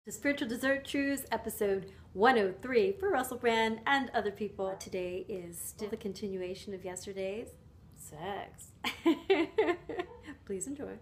The Spiritual Dessert Trews, episode 103 for Russell Brand and other people. Today is still the continuation of yesterday's sex. Please enjoy.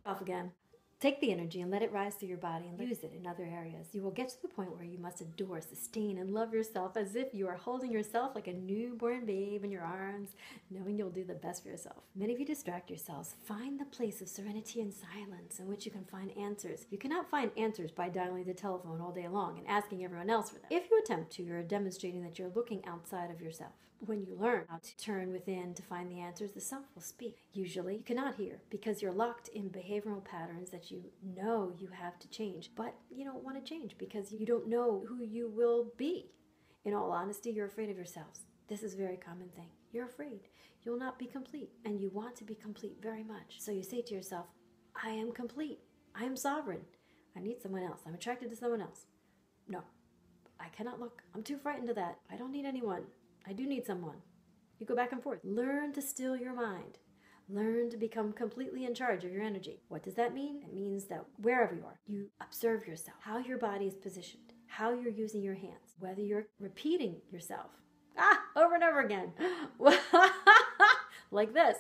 Off again. Take the energy and let it rise through your body and use it in other areas. You will get to the point where you must adore, sustain, and love yourself as if you are holding yourself like a newborn babe in your arms, knowing you'll do the best for yourself. Many of you distract yourselves. Find the place of serenity and silence in which you can find answers. You cannot find answers by dialing the telephone all day long and asking everyone else for them. If you attempt to, you're demonstrating that you're looking outside of yourself. When you learn how to turn within to find the answers, the self will speak. Usually, you cannot hear because you're locked in behavioral patterns that you know you have to change, but you don't want to change because you don't know who you will be. In all honesty, you're afraid of yourselves. This is a very common thing. You're afraid. You'll not be complete, and you want to be complete very much. So you say to yourself, I am complete. I am sovereign. I need someone else. I'm attracted to someone else. No, I cannot look. I'm too frightened of that. I don't need anyone. I do need someone. You go back and forth. Learn to still your mind. Learn to become completely in charge of your energy. What does that mean? It means that wherever you are, you observe yourself, how your body is positioned, how you're using your hands, whether you're repeating yourself, over and over again, like this,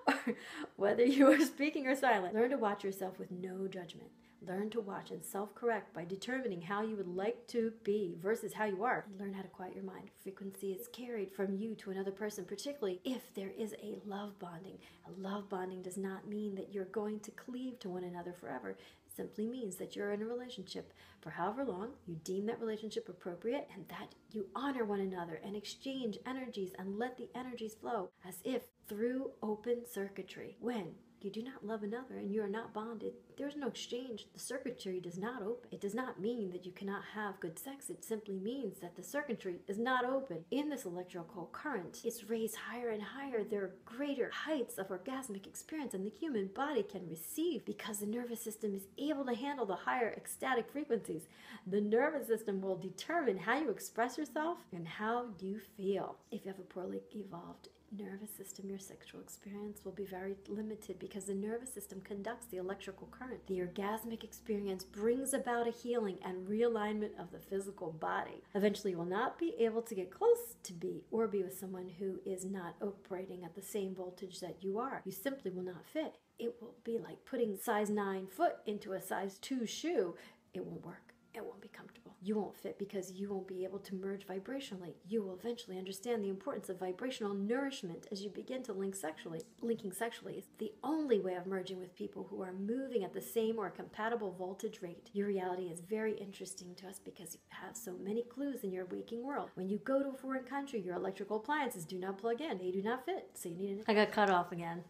or whether you are speaking or silent. Learn to watch yourself with no judgment. Learn to watch and self-correct by determining how you would like to be versus how you are. Learn how to quiet your mind. Frequency is carried from you to another person, particularly if there is a love bonding. A love bonding does not mean that you're going to cleave to one another forever. It simply means that you're in a relationship for however long you deem that relationship appropriate, and that you honor one another and exchange energies and let the energies flow as if through open circuitry. When you do not love another and you are not bonded, there's no exchange. The circuitry does not open. It does not mean that you cannot have good sex. It simply means that the circuitry is not open. In this electrical current, it's raised higher and higher. There are greater heights of orgasmic experience and the human body can receive because the nervous system is able to handle the higher ecstatic frequencies. The nervous system will determine how you express yourself and how you feel. If you have a poorly evolved nervous system, your sexual experience will be very limited because the nervous system conducts the electrical current. The orgasmic experience brings about a healing and realignment of the physical body. Eventually, you will not be able to get close to be with someone who is not operating at the same voltage that you are. You simply will not fit. It will be like putting size 9 foot into a size 2 shoe. It won't work. It won't be comfortable. You won't fit because you won't be able to merge vibrationally. You will eventually understand the importance of vibrational nourishment as you begin to link sexually. Linking sexually is the only way of merging with people who are moving at the same or compatible voltage rate. Your reality is very interesting to us because you have so many clues in your waking world. When you go to a foreign country, your electrical appliances do not plug in. They do not fit. So you need an... I got cut off again.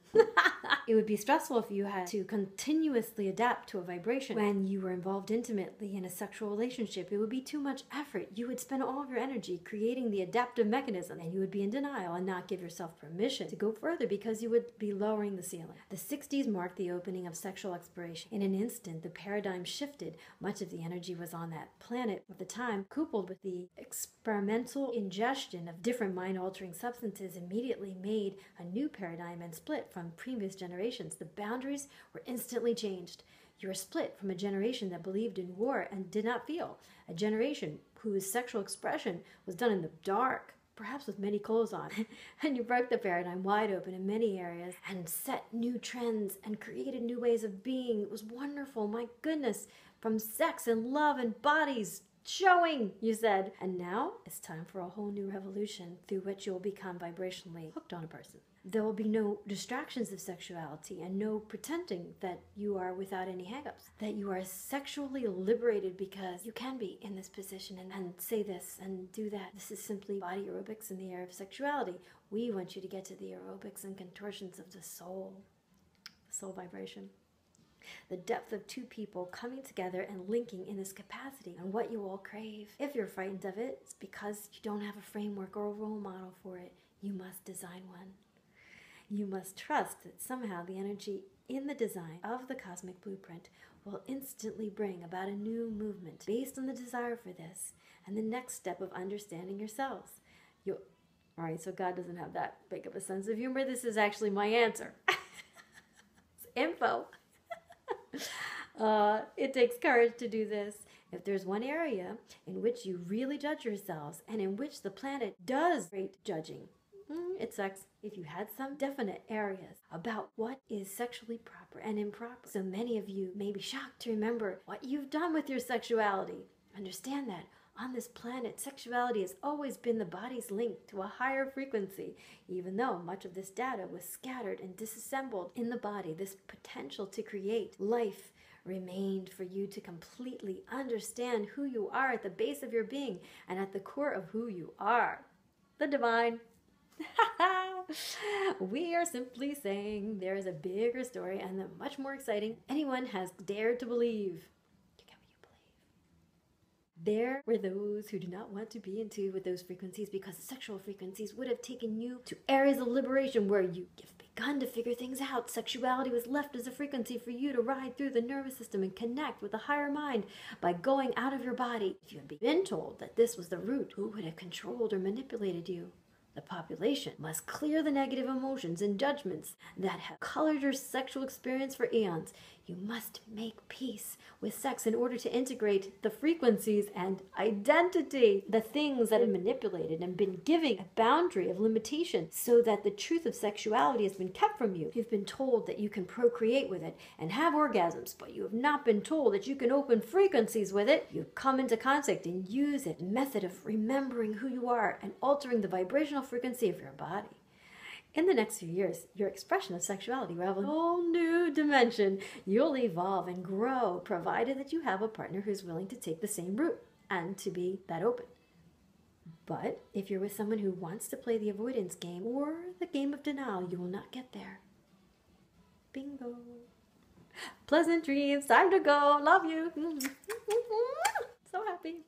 It would be stressful if you had to continuously adapt to a vibration when you were involved intimately in a sexual relationship. It would be too much effort. You would spend all of your energy creating the adaptive mechanism, and you would be in denial and not give yourself permission to go further because you would be lowering the ceiling. The 60s marked the opening of sexual exploration. In an instant, the paradigm shifted. Much of the energy was on that planet at the time, coupled with the experimental ingestion of different mind-altering substances immediately made a new paradigm and split from previous generations. The boundaries were instantly changed. You were split from a generation that believed in war and did not feel. A generation whose sexual expression was done in the dark, perhaps with many clothes on. And you broke the paradigm wide open in many areas and set new trends and created new ways of being. It was wonderful, my goodness, from sex and love and bodies showing, you said. And now it's time for a whole new revolution through which you'll become vibrationally hooked on a person. There will be no distractions of sexuality and no pretending that you are without any hangups, that you are sexually liberated because you can be in this position and say this and do that. This is simply body aerobics in the area of sexuality. We want you to get to the aerobics and contortions of the soul vibration. The depth of two people coming together and linking in this capacity and what you all crave. If you're frightened of it, it's because you don't have a framework or a role model for it. You must design one. You must trust that somehow the energy in the design of the cosmic blueprint will instantly bring about a new movement based on the desire for this and the next step of understanding yourselves. All right, so God doesn't have that big of a sense of humor. This is actually my answer. It's info. It takes courage to do this. If there's one area in which you really judge yourselves and in which the planet does rate judging, it's sex. If you had some definite areas about what is sexually proper and improper, so many of you may be shocked to remember what you've done with your sexuality. Understand that on this planet, sexuality has always been the body's link to a higher frequency. Even though much of this data was scattered and disassembled in the body, this potential to create life remained for you to completely understand who you are at the base of your being and at the core of who you are, the divine. We are simply saying there is a bigger story and the much more exciting anyone has dared to believe. You get what you believe. There were those who do not want to be in tune with those frequencies because sexual frequencies would have taken you to areas of liberation where you have begun to figure things out. Sexuality was left as a frequency for you to ride through the nervous system and connect with the higher mind by going out of your body. If you had been told that this was the route, who would have controlled or manipulated you? The population must clear the negative emotions and judgments that have colored your sexual experience for eons. You must make peace with sex in order to integrate the frequencies and identity, the things that have manipulated and been giving a boundary of limitation so that the truth of sexuality has been kept from you. You've been told that you can procreate with it and have orgasms, but you have not been told that you can open frequencies with it. You come into contact and use it, method of remembering who you are and altering the vibrational frequency of your body. In the next few years, your expression of sexuality will have a whole new dimension. You'll evolve and grow, provided that you have a partner who's willing to take the same route and to be that open. But if you're with someone who wants to play the avoidance game or the game of denial, you will not get there. Bingo. Pleasant dreams. Time to go. Love you. So happy.